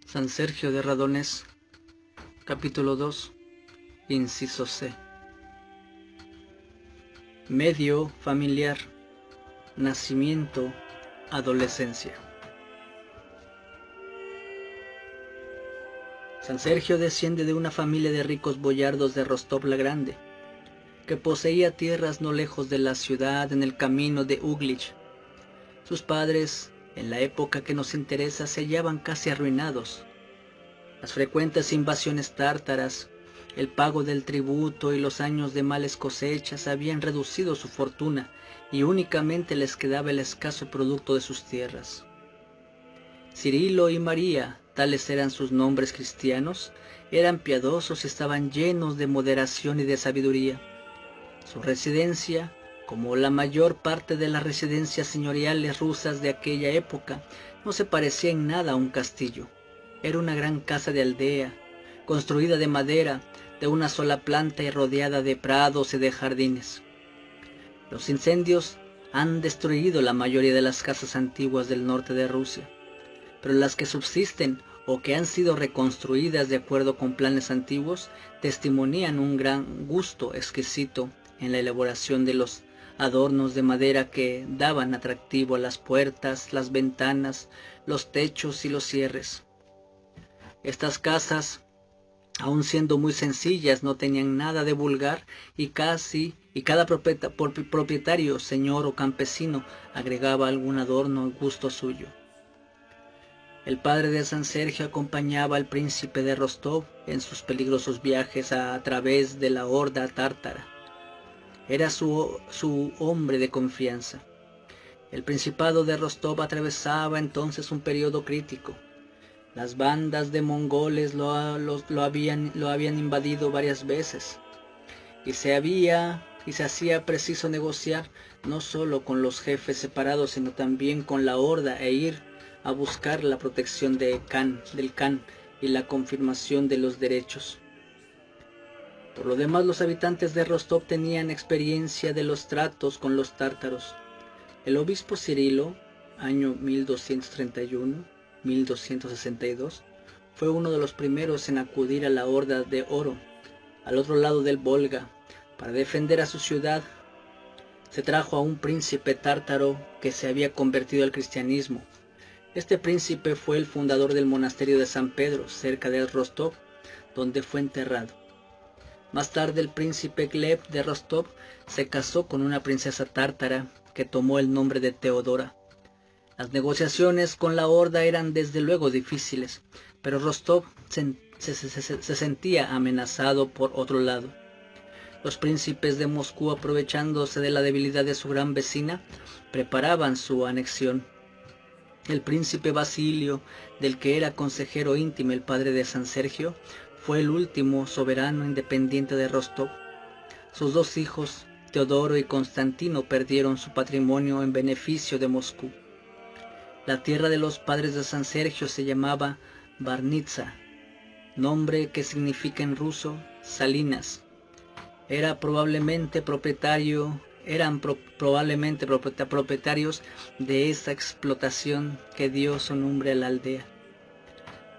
San Sergio de Radonés, capítulo 2, inciso C. Medio familiar, nacimiento, adolescencia. San Sergio desciende de una familia de ricos boyardos de Rostov la Grande, que poseía tierras no lejos de la ciudad en el camino de Uglich. Sus padres, en la época que nos interesa, se hallaban casi arruinados. Las frecuentes invasiones tártaras, el pago del tributo y los años de malas cosechas habían reducido su fortuna y únicamente les quedaba el escaso producto de sus tierras. Cirilo y María, tales eran sus nombres cristianos, eran piadosos y estaban llenos de moderación y de sabiduría. Su residencia, como la mayor parte de las residencias señoriales rusas de aquella época, no se parecía en nada a un castillo. Era una gran casa de aldea, construida de madera, de una sola planta y rodeada de prados y de jardines. Los incendios han destruido la mayoría de las casas antiguas del norte de Rusia, pero las que subsisten o que han sido reconstruidas de acuerdo con planes antiguos testimonian un gran gusto exquisito en la elaboración de los adornos de madera que daban atractivo a las puertas, las ventanas, los techos y los cierres. Estas casas, aun siendo muy sencillas, no tenían nada de vulgar y cada propietario, señor o campesino, agregaba algún adorno al gusto suyo. El padre de San Sergio acompañaba al príncipe de Rostov en sus peligrosos viajes a través de la horda tártara. Era su hombre de confianza. El principado de Rostov atravesaba entonces un periodo crítico. Las bandas de mongoles lo habían invadido varias veces y se hacía preciso negociar no solo con los jefes separados, sino también con la horda e ir a buscar la protección del Khan y la confirmación de los derechos. Por lo demás, los habitantes de Rostov tenían experiencia de los tratos con los tártaros. El obispo Cirilo, año 1231-1262, fue uno de los primeros en acudir a la horda de oro, al otro lado del Volga, para defender a su ciudad. Se trajo a un príncipe tártaro que se había convertido al cristianismo. Este príncipe fue el fundador del monasterio de San Pedro, cerca de Rostov, donde fue enterrado. Más tarde el príncipe Gleb de Rostov se casó con una princesa tártara que tomó el nombre de Teodora. Las negociaciones con la horda eran desde luego difíciles, pero Rostov se sentía amenazado por otro lado. Los príncipes de Moscú, aprovechándose de la debilidad de su gran vecina, preparaban su anexión. El príncipe Basilio, del que era consejero íntimo el padre de San Sergio, fue el último soberano independiente de Rostov. Sus dos hijos, Teodoro y Constantino, perdieron su patrimonio en beneficio de Moscú. La tierra de los padres de San Sergio se llamaba Barnitsa, nombre que significa en ruso salinas. Eran probablemente propietarios de esa explotación que dio su nombre a la aldea.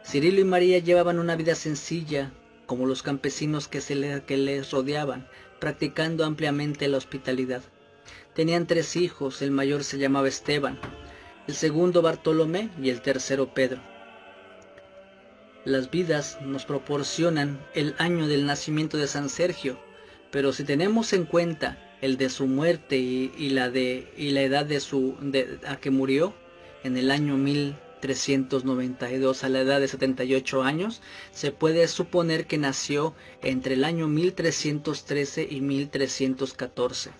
Cirilo y María llevaban una vida sencilla, como los campesinos que les rodeaban, practicando ampliamente la hospitalidad. Tenían 3 hijos, el mayor se llamaba Esteban, el segundo Bartolomé y el tercero Pedro. Las vidas nos proporcionan el año del nacimiento de San Sergio, pero si tenemos en cuenta el de su muerte y la edad a que murió, en el año 1392, a la edad de 78 años, se puede suponer que nació entre el año 1313 y 1314.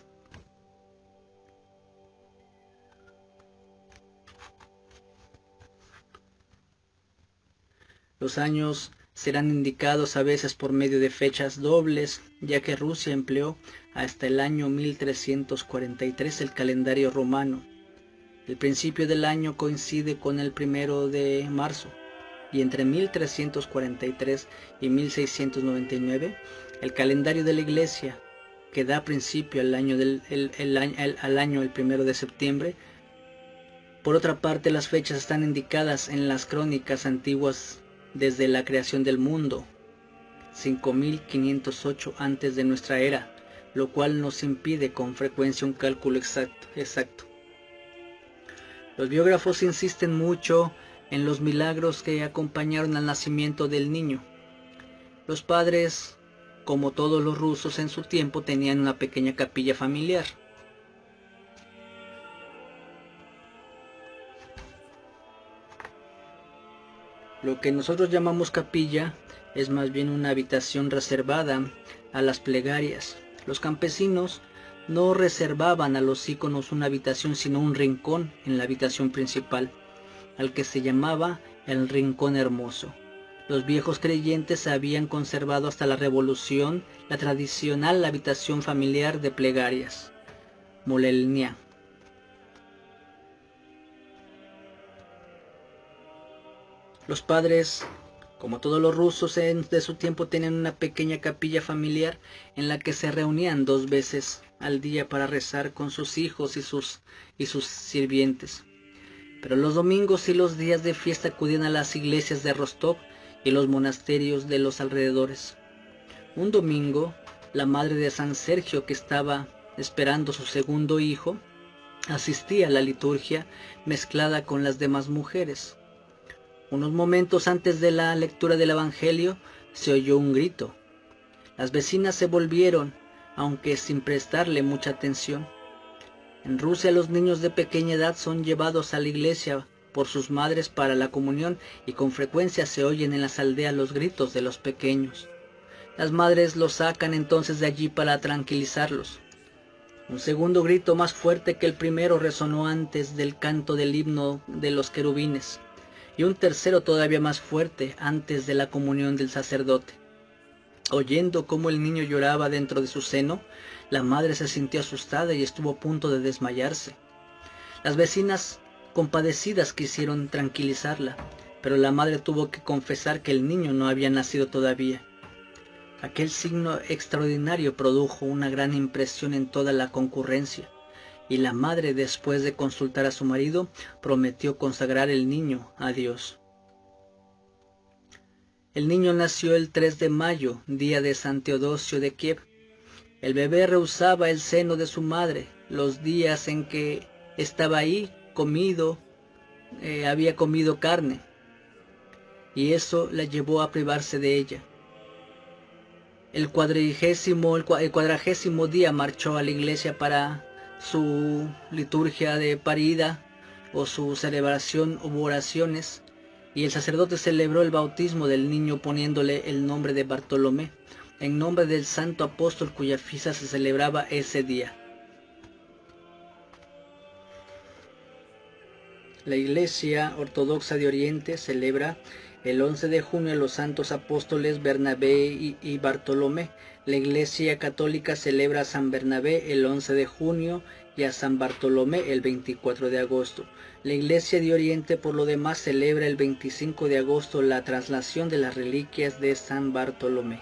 Los años serán indicados a veces por medio de fechas dobles, ya que Rusia empleó hasta el año 1343 el calendario romano. El principio del año coincide con el 1 de marzo, y entre 1343 y 1699, el calendario de la Iglesia, que da principio al año el 1 de septiembre. Por otra parte, las fechas están indicadas en las crónicas antiguas desde la creación del mundo, 5508 antes de nuestra era, lo cual nos impide con frecuencia un cálculo exacto. Los biógrafos insisten mucho en los milagros que acompañaron al nacimiento del niño. Los padres, como todos los rusos en su tiempo, tenían una pequeña capilla familiar. Lo que nosotros llamamos capilla es más bien una habitación reservada a las plegarias. Los campesinos no reservaban a los íconos una habitación, sino un rincón en la habitación principal, al que se llamaba el Rincón Hermoso. Los viejos creyentes habían conservado hasta la Revolución la tradicional habitación familiar de plegarias, molelnia. Los padres, como todos los rusos de su tiempo, tenían una pequeña capilla familiar en la que se reunían 2 veces al día para rezar con sus hijos y sus sirvientes. Pero los domingos y los días de fiesta acudían a las iglesias de Rostov y los monasterios de los alrededores. Un domingo, la madre de San Sergio, que estaba esperando su segundo hijo, asistía a la liturgia mezclada con las demás mujeres. Unos momentos antes de la lectura del Evangelio se oyó un grito. Las vecinas se volvieron, aunque sin prestarle mucha atención. En Rusia los niños de pequeña edad son llevados a la iglesia por sus madres para la comunión y con frecuencia se oyen en las aldeas los gritos de los pequeños. Las madres los sacan entonces de allí para tranquilizarlos. Un segundo grito más fuerte que el primero resonó antes del canto del himno de los querubines, y un tercero todavía más fuerte antes de la comunión del sacerdote. Oyendo cómo el niño lloraba dentro de su seno, la madre se sintió asustada y estuvo a punto de desmayarse. Las vecinas, compadecidas, quisieron tranquilizarla, pero la madre tuvo que confesar que el niño no había nacido todavía. Aquel signo extraordinario produjo una gran impresión en toda la concurrencia, y la madre, después de consultar a su marido, prometió consagrar el niño a Dios. El niño nació el 3 de mayo, día de San Teodosio de Kiev. El bebé rehusaba el seno de su madre. Los días en que estaba ahí había comido carne, y eso la llevó a privarse de ella. El cuadragésimo día marchó a la iglesia para su liturgia de parida o su celebración u oraciones, y el sacerdote celebró el bautismo del niño poniéndole el nombre de Bartolomé, en nombre del santo apóstol cuya fiesta se celebraba ese día. La Iglesia Ortodoxa de Oriente celebra el 11 de junio a los santos apóstoles Bernabé y Bartolomé. La Iglesia Católica celebra a San Bernabé el 11 de junio y a San Bartolomé el 24 de agosto. La Iglesia de Oriente, por lo demás, celebra el 25 de agosto la traslación de las reliquias de San Bartolomé.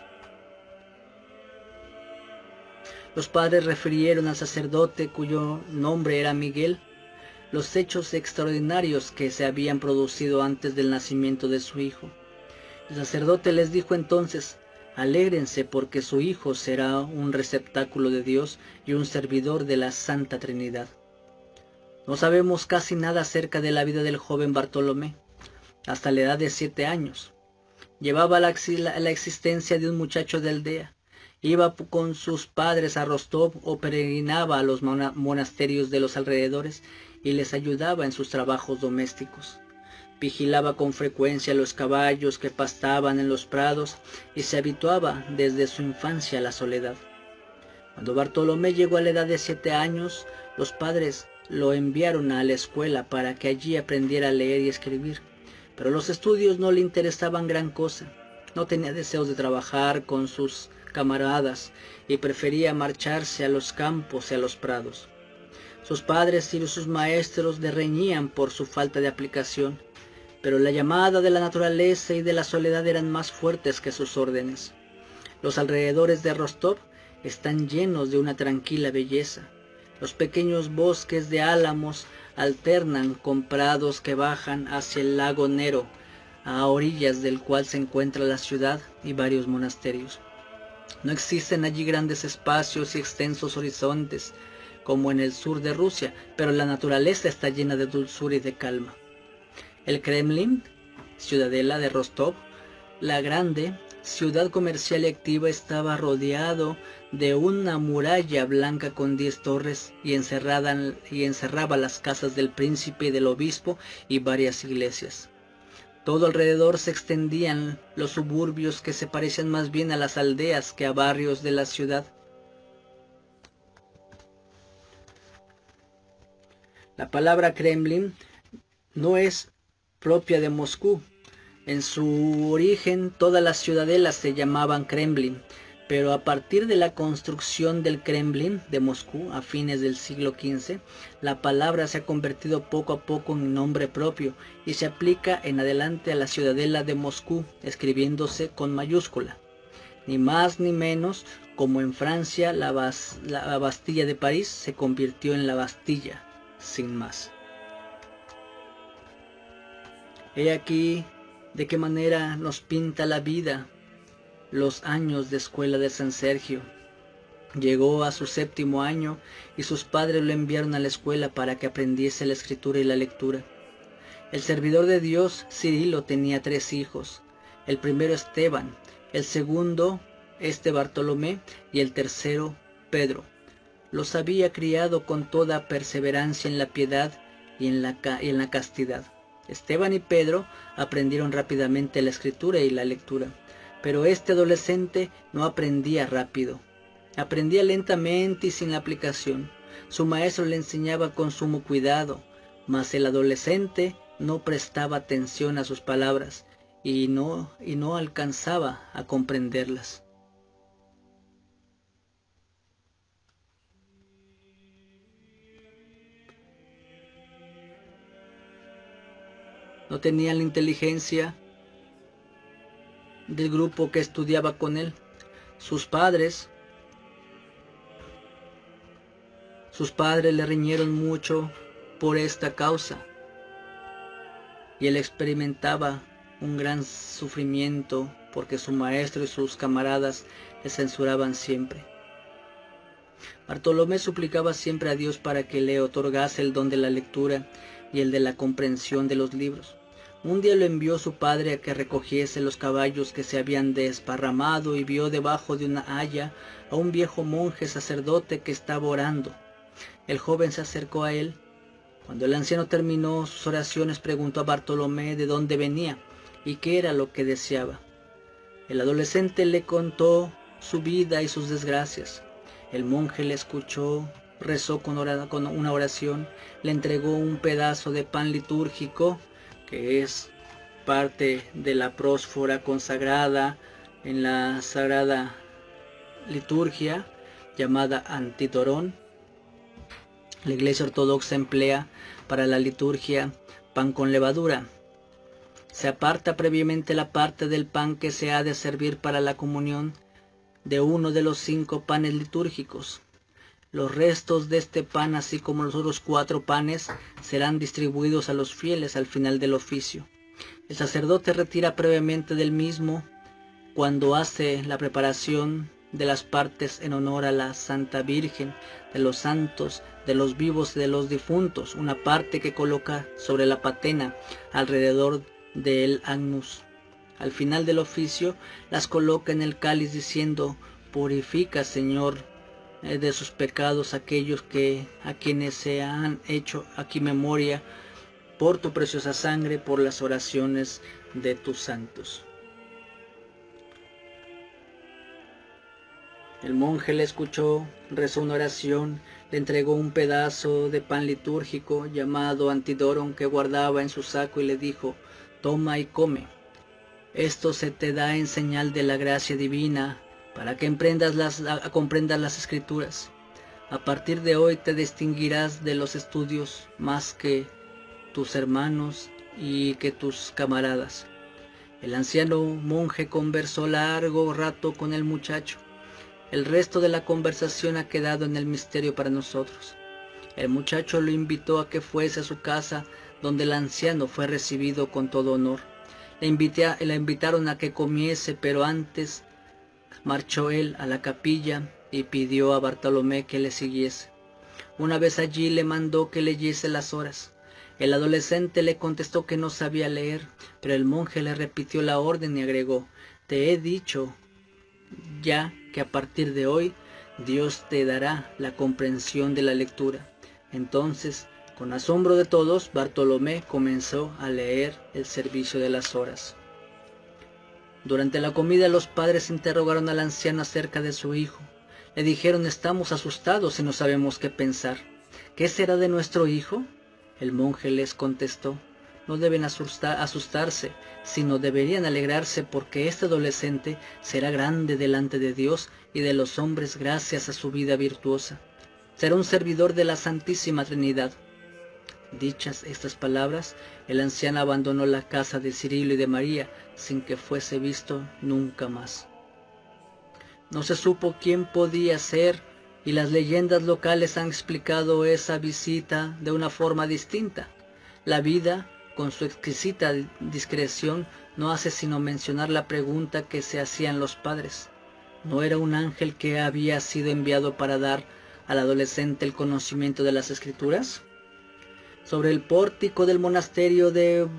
Los padres refirieron al sacerdote, cuyo nombre era Miguel, los hechos extraordinarios que se habían producido antes del nacimiento de su hijo. El sacerdote les dijo entonces: alégrense, porque su hijo será un receptáculo de Dios y un servidor de la Santa Trinidad. No sabemos casi nada acerca de la vida del joven Bartolomé, hasta la edad de 7 años. Llevaba la existencia de un muchacho de aldea. Iba con sus padres a Rostov o peregrinaba a los monasterios de los alrededores y les ayudaba en sus trabajos domésticos. Vigilaba con frecuencia los caballos que pastaban en los prados y se habituaba desde su infancia a la soledad. Cuando Bartolomé llegó a la edad de 7 años, los padres lo enviaron a la escuela para que allí aprendiera a leer y escribir, pero los estudios no le interesaban gran cosa. No tenía deseos de trabajar con sus camaradas y prefería marcharse a los campos y a los prados. Sus padres y sus maestros le reñían por su falta de aplicación, pero la llamada de la naturaleza y de la soledad eran más fuertes que sus órdenes. Los alrededores de Rostov están llenos de una tranquila belleza. Los pequeños bosques de álamos alternan con prados que bajan hacia el lago Nero, a orillas del cual se encuentra la ciudad y varios monasterios. No existen allí grandes espacios y extensos horizontes como en el sur de Rusia, pero la naturaleza está llena de dulzura y de calma. El Kremlin, ciudadela de Rostov, la grande ciudad comercial y activa, estaba rodeado de una muralla blanca con 10 torres y encerraba las casas del príncipe y del obispo y varias iglesias. Todo alrededor se extendían los suburbios que se parecían más bien a las aldeas que a barrios de la ciudad. La palabra Kremlin no es propia de Moscú. En su origen todas las ciudadelas se llamaban Kremlin, pero a partir de la construcción del Kremlin de Moscú a fines del siglo XV, la palabra se ha convertido poco a poco en nombre propio y se aplica en adelante a la ciudadela de Moscú, escribiéndose con mayúscula. Ni más ni menos como en Francia la Bastilla de París se convirtió en la Bastilla, sin más. He aquí de qué manera nos pinta la vida los años de escuela de San Sergio. Llegó a su 7º año y sus padres lo enviaron a la escuela para que aprendiese la escritura y la lectura. El servidor de Dios, Cirilo, tenía 3 hijos. El primero Esteban, el segundo Bartolomé y el tercero Pedro. Los había criado con toda perseverancia en la piedad y en la castidad. Esteban y Pedro aprendieron rápidamente la escritura y la lectura, pero este adolescente no aprendía rápido. Aprendía lentamente y sin la aplicación. Su maestro le enseñaba con sumo cuidado, mas el adolescente no prestaba atención a sus palabras y no alcanzaba a comprenderlas. No tenía la inteligencia del grupo que estudiaba con él. Sus padres le riñeron mucho por esta causa y él experimentaba un gran sufrimiento porque su maestro y sus camaradas le censuraban siempre. Bartolomé suplicaba siempre a Dios para que le otorgase el don de la lectura y el de la comprensión de los libros. Un día lo envió su padre a que recogiese los caballos que se habían desparramado y vio debajo de una haya a un viejo monje sacerdote que estaba orando. El joven se acercó a él. Cuando el anciano terminó sus oraciones, preguntó a Bartolomé de dónde venía y qué era lo que deseaba. El adolescente le contó su vida y sus desgracias. El monje le escuchó, rezó con una oración, le entregó un pedazo de pan litúrgico, que es parte de la prósfora consagrada en la sagrada liturgia, llamada antidorón. La Iglesia Ortodoxa emplea para la liturgia pan con levadura. Se aparta previamente la parte del pan que se ha de servir para la comunión de uno de los 5 panes litúrgicos. Los restos de este pan, así como los otros 4 panes, serán distribuidos a los fieles al final del oficio. El sacerdote retira previamente del mismo cuando hace la preparación de las partes en honor a la Santa Virgen, de los santos, de los vivos y de los difuntos, una parte que coloca sobre la patena alrededor del agnus. Al final del oficio las coloca en el cáliz diciendo: purifica, Señor, de sus pecados a quienes se han hecho aquí memoria por tu preciosa sangre, por las oraciones de tus santos. El monje le escuchó, rezó una oración, le entregó un pedazo de pan litúrgico llamado antidoron que guardaba en su saco y le dijo: toma y come. Esto se te da en señal de la gracia divina, para que comprendas las escrituras. A partir de hoy te distinguirás de los estudios más que tus hermanos y que tus camaradas. El anciano monje conversó largo rato con el muchacho. El resto de la conversación ha quedado en el misterio para nosotros. El muchacho lo invitó a que fuese a su casa, donde el anciano fue recibido con todo honor. La invitaron a que comiese, pero antes marchó él a la capilla y pidió a Bartolomé que le siguiese. Una vez allí le mandó que leyese las horas. El adolescente le contestó que no sabía leer, pero el monje le repitió la orden y agregó: te he dicho ya que a partir de hoy Dios te dará la comprensión de la lectura. Entonces, con asombro de todos, Bartolomé comenzó a leer el servicio de las horas. Durante la comida los padres interrogaron al anciano acerca de su hijo. Le dijeron: estamos asustados y no sabemos qué pensar. ¿Qué será de nuestro hijo? El monje les contestó: no deben asustarse, sino deberían alegrarse, porque este adolescente será grande delante de Dios y de los hombres gracias a su vida virtuosa. Será un servidor de la Santísima Trinidad. Dichas estas palabras, el anciano abandonó la casa de Cirilo y de María sin que fuese visto nunca más. No se supo quién podía ser, y las leyendas locales han explicado esa visita de una forma distinta. La vida, con su exquisita discreción, no hace sino mencionar la pregunta que se hacían los padres. ¿No era un ángel que había sido enviado para dar al adolescente el conocimiento de las Escrituras? Sobre el pórtico del monasterio de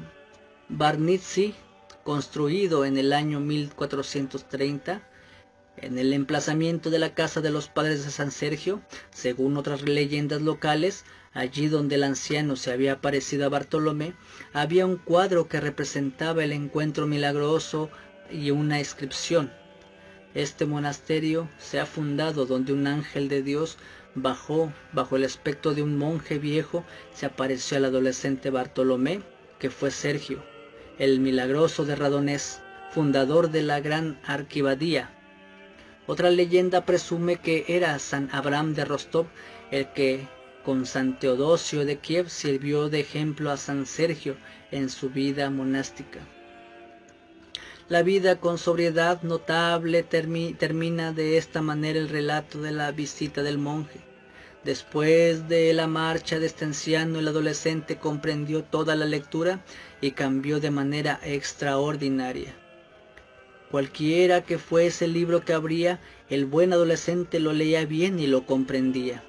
Barnitzi, construido en el año 1430, en el emplazamiento de la casa de los padres de San Sergio, según otras leyendas locales, allí donde el anciano se había aparecido a Bartolomé, había un cuadro que representaba el encuentro milagroso y una inscripción: este monasterio se ha fundado donde un ángel de Dios bajo el aspecto de un monje viejo, se apareció al adolescente Bartolomé, que fue Sergio, el milagroso de Radonés, fundador de la gran arquibadía. Otra leyenda presume que era San Abraham de Rostov el que, con San Teodosio de Kiev, sirvió de ejemplo a San Sergio en su vida monástica. La vida con sobriedad notable termina de esta manera el relato de la visita del monje. Después de la marcha de este anciano, el adolescente comprendió toda la lectura y cambió de manera extraordinaria. Cualquiera que fuese el libro que abría, el buen adolescente lo leía bien y lo comprendía.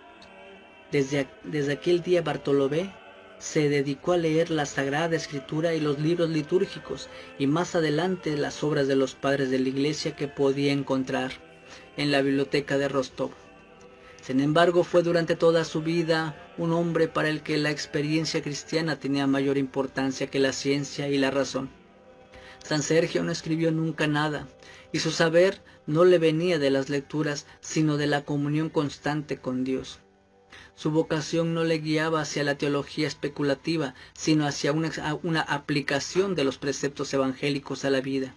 Desde aquel día Bartolomé se dedicó a leer la Sagrada Escritura y los libros litúrgicos, y más adelante las obras de los padres de la Iglesia que podía encontrar en la biblioteca de Rostov. Sin embargo, fue durante toda su vida un hombre para el que la experiencia cristiana tenía mayor importancia que la ciencia y la razón. San Sergio no escribió nunca nada, y su saber no le venía de las lecturas, sino de la comunión constante con Dios. Su vocación no le guiaba hacia la teología especulativa, sino hacia una aplicación de los preceptos evangélicos a la vida.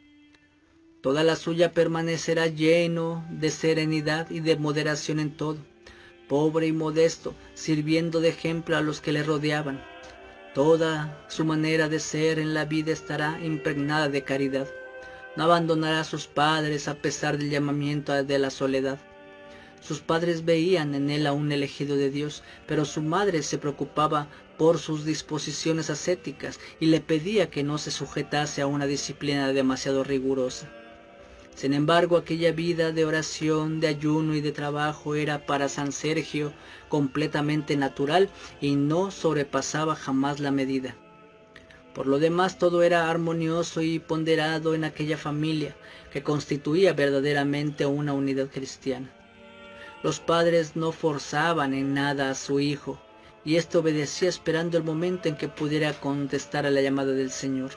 Toda la suya permanecerá lleno de serenidad y de moderación en todo, pobre y modesto, sirviendo de ejemplo a los que le rodeaban. Toda su manera de ser en la vida estará impregnada de caridad. No abandonará a sus padres a pesar del llamamiento de la soledad. Sus padres veían en él a un elegido de Dios, pero su madre se preocupaba por sus disposiciones ascéticas y le pedía que no se sujetase a una disciplina demasiado rigurosa. Sin embargo, aquella vida de oración, de ayuno y de trabajo era para San Sergio completamente natural y no sobrepasaba jamás la medida. Por lo demás, todo era armonioso y ponderado en aquella familia, que constituía verdaderamente una unidad cristiana. Los padres no forzaban en nada a su hijo, y éste obedecía esperando el momento en que pudiera contestar a la llamada del Señor.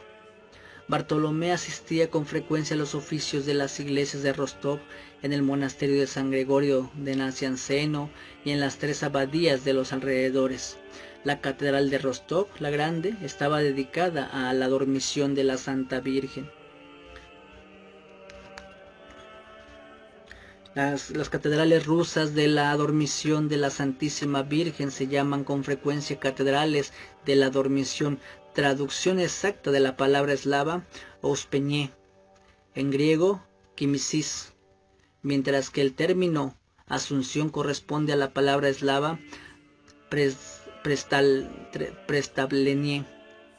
Bartolomé asistía con frecuencia a los oficios de las iglesias de Rostov, en el monasterio de San Gregorio de Nacianceno y en las 3 abadías de los alrededores. La catedral de Rostov, la Grande, estaba dedicada a la dormición de la Santa Virgen. Las catedrales rusas de la dormición de la Santísima Virgen se llaman con frecuencia catedrales de la dormición, traducción exacta de la palabra eslava Ouspenie, en griego Kimisis, mientras que el término Asunción corresponde a la palabra eslava Prestavlenie,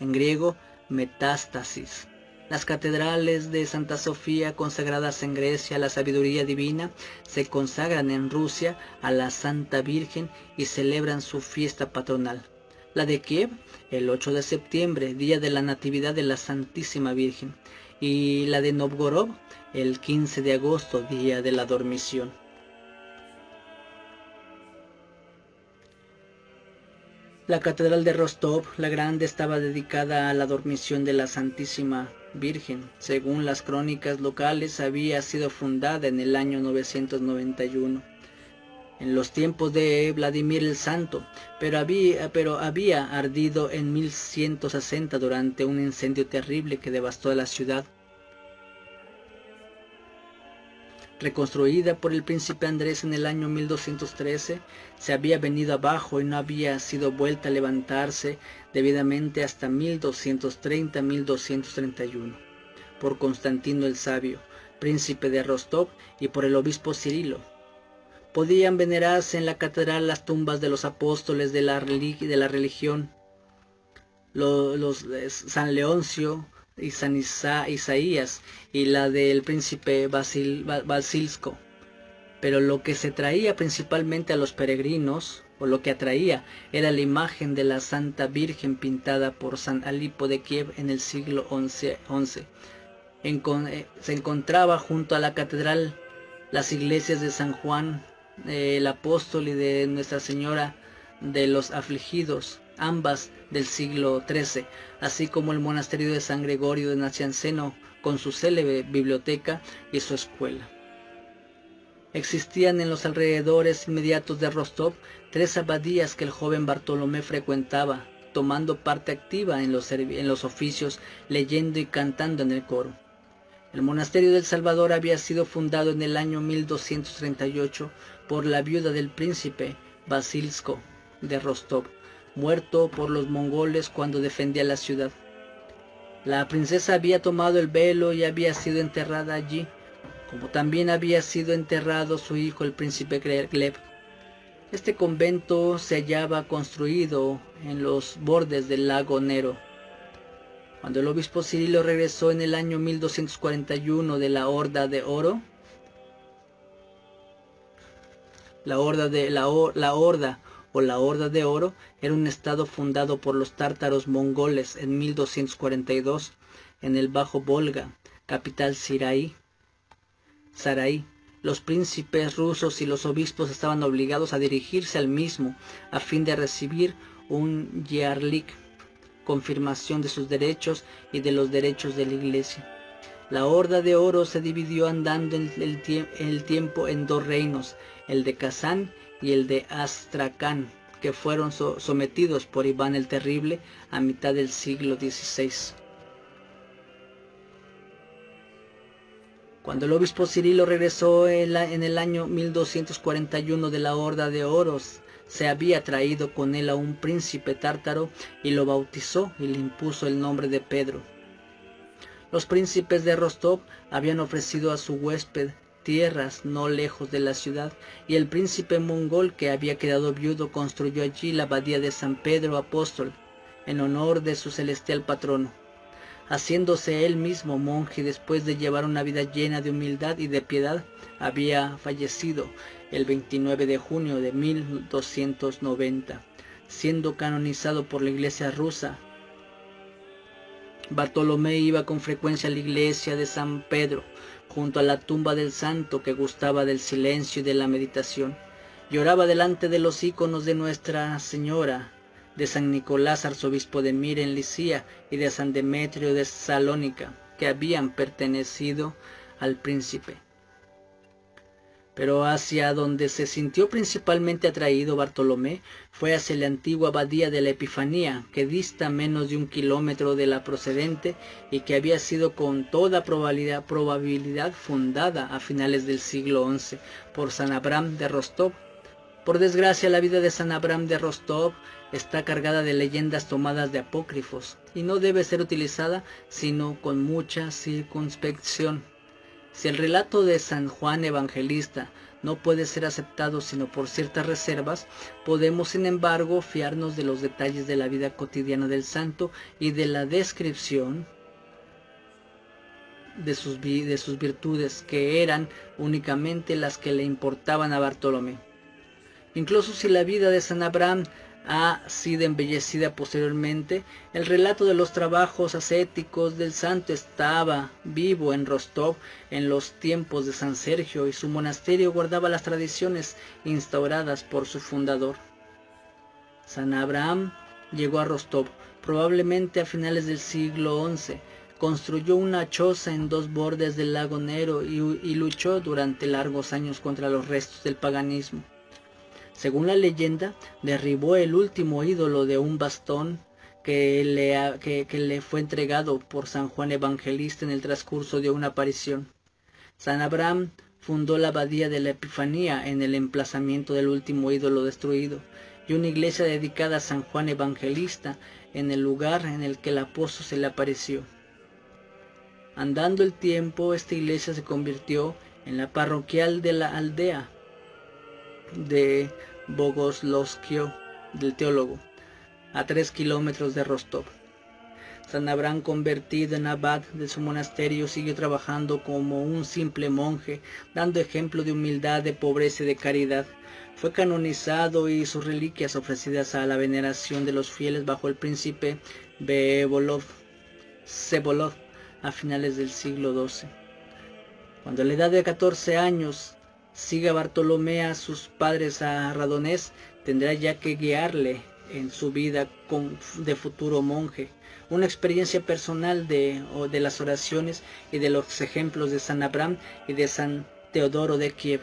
en griego metástasis. Las catedrales de Santa Sofía, consagradas en Grecia a la sabiduría divina, se consagran en Rusia a la Santa Virgen y celebran su fiesta patronal. La de Kiev, el 8 de septiembre, día de la Natividad de la Santísima Virgen, y la de Novgorod, el 15 de agosto, día de la Dormición. La catedral de Rostov la Grande estaba dedicada a la dormición de la Santísima Virgen. Según las crónicas locales, había sido fundada en el año 991, en los tiempos de Vladimir el Santo, pero había ardido en 1160 durante un incendio terrible que devastó la ciudad. Reconstruida por el príncipe Andrés en el año 1213, se había venido abajo y no había sido vuelta a levantarse debidamente hasta 1230-1231, por Constantino el Sabio, príncipe de Rostov, y por el obispo Cirilo. Podían venerarse en la catedral las tumbas de los apóstoles de la religión, los San Leoncio y San Isaías, y la del príncipe Basilsko. Pero lo que se traía principalmente a los peregrinos, o lo que atraía, era la imagen de la Santa Virgen pintada por San Alipo de Kiev en el siglo XI. Se encontraba junto a la catedral las iglesias de San Juan el Apóstol y de Nuestra Señora de los Afligidos, ambas del siglo XIII, así como el monasterio de San Gregorio de Nacianceno con su célebre biblioteca y su escuela. Existían en los alrededores inmediatos de Rostov 3 abadías que el joven Bartolomé frecuentaba, tomando parte activa en los oficios, leyendo y cantando en el coro. El monasterio del Salvador había sido fundado en el año 1238 por la viuda del príncipe Basilsko de Rostov, muerto por los mongoles cuando defendía la ciudad. La princesa había tomado el velo y había sido enterrada allí, como también había sido enterrado su hijo el príncipe Gleb. Este convento se hallaba construido en los bordes del lago Nero. Cuando el obispo Cirilo regresó en el año 1241 de la Horda de Oro, la Horda de Oro era un estado fundado por los tártaros mongoles en 1242 en el Bajo Volga, capital Sarai. Los príncipes rusos y los obispos estaban obligados a dirigirse al mismo a fin de recibir un yarlik, confirmación de sus derechos y de los derechos de la Iglesia. La Horda de Oro se dividió andando el tiempo en 2 reinos, el de Kazán y el de Astracán, que fueron sometidos por Iván el Terrible a mitad del siglo XVI. Cuando el obispo Cirilo regresó en el año 1241 de la Horda de Oro, se había traído con él a un príncipe tártaro y lo bautizó y le impuso el nombre de Pedro. Los príncipes de Rostov habían ofrecido a su huésped tierras no lejos de la ciudad, y el príncipe mongol, que había quedado viudo, construyó allí la abadía de San Pedro Apóstol, en honor de su celestial patrono, haciéndose él mismo monje después de llevar una vida llena de humildad y de piedad. Había fallecido el 29 de junio de 1290, siendo canonizado por la Iglesia rusa. Bartolomé iba con frecuencia a la iglesia de San Pedro, junto a la tumba del santo, que gustaba del silencio y de la meditación. Lloraba delante de los iconos de Nuestra Señora, de San Nicolás, arzobispo de Mira en Licia, y de San Demetrio de Salónica, que habían pertenecido al príncipe. Pero hacia donde se sintió principalmente atraído Bartolomé fue hacia la antigua abadía de la Epifanía, que dista menos de 1 kilómetro de la procedente y que había sido con toda probabilidad fundada a finales del siglo XI por San Abraham de Rostov. Por desgracia, la vida de San Abraham de Rostov está cargada de leyendas tomadas de apócrifos y no debe ser utilizada sino con mucha circunspección. Si el relato de San Juan Evangelista no puede ser aceptado sino por ciertas reservas, podemos sin embargo fiarnos de los detalles de la vida cotidiana del santo y de la descripción de sus virtudes, que eran únicamente las que le importaban a Bartolomé. Incluso si la vida de San Abraham ha sido embellecida posteriormente, el relato de los trabajos ascéticos del santo estaba vivo en Rostov en los tiempos de San Sergio, y su monasterio guardaba las tradiciones instauradas por su fundador. San Abraham llegó a Rostov probablemente a finales del siglo XI, construyó una choza en dos bordes del lago Nero y luchó durante largos años contra los restos del paganismo. Según la leyenda, derribó el último ídolo de un bastón que le fue entregado por San Juan Evangelista en el transcurso de una aparición. San Abraham fundó la abadía de la Epifanía en el emplazamiento del último ídolo destruido, y una iglesia dedicada a San Juan Evangelista en el lugar en el que el apóstol se le apareció. Andando el tiempo, esta iglesia se convirtió en la parroquial de la aldea de Bogoslovskio del teólogo, a 3 kilómetros de Rostov. San Abraham, convertido en abad de su monasterio, siguió trabajando como un simple monje, dando ejemplo de humildad, de pobreza y de caridad. Fue canonizado y sus reliquias ofrecidas a la veneración de los fieles bajo el príncipe Vsevolod a finales del siglo XII. Cuando a la edad de 14 años siga Bartolomé a sus padres a Radonés, tendrá ya que guiarle en su vida de futuro monje. Una experiencia personal de las oraciones y de los ejemplos de San Abraham y de San Teodoro de Kiev.